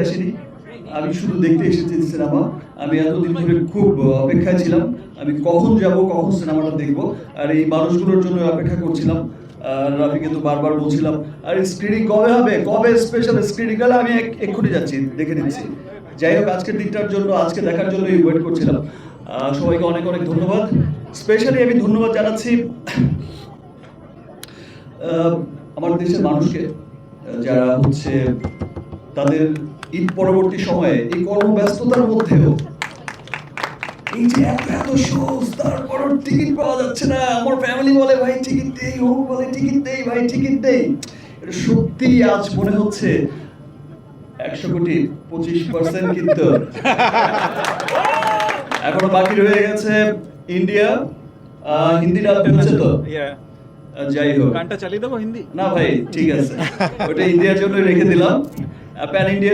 আসেনি, আমি শুধু দেখতে এসেছি সিনেমা। আমি এতদিন ধরে খুব অপেক্ষায় ছিলাম, আমি কখন যাব, কখন সিনেমাটা দেখব, আর এই মানুষগুলোর জন্য অপেক্ষা করছিলাম। আর রাফিকে তো বারবার বলছিলাম, আর স্ক্রিনিং কবে হবে, কবে স্পেশাল স্ক্রিনিং গেলে আমি এক্ষুনি যাচ্ছি, দেখে নিচ্ছি। যাই হোক, আজকের দিনটার জন্য, আজকে দেখার জন্যই ওয়েট করছিলাম। সবাইকে অনেক অনেক ধন্যবাদ। স্পেশালি আমি ধন্যবাদ জানাচ্ছি আমার দেশের মানুষকে, যারা হচ্ছে তাদের ঈদ পরবর্তী সময়ে এই কর্মব্যস্ততার মধ্যেও এই যে এত এত শোজ, তারপর টিকিট পাওয়া যাচ্ছে না, আমার ফ্যামিলি বলে ভাই টিকিট দেই, ও বলে টিকিট দেই, ভাই টিকিট দেই। এটা সত্যি আজ মনে হচ্ছে 100 কোটি 25% কিন্তু এখনো বাকি রয়ে গেছে ইন্ডিয়া। হিন্দি ডাব হচ্ছে তো, যাই হোক, গানটা চালিয়ে দেবো হিন্দি না ভাই ঠিক আছে, ওটা ইন্ডিয়ার জন্য রেখে দিলাম। Pan India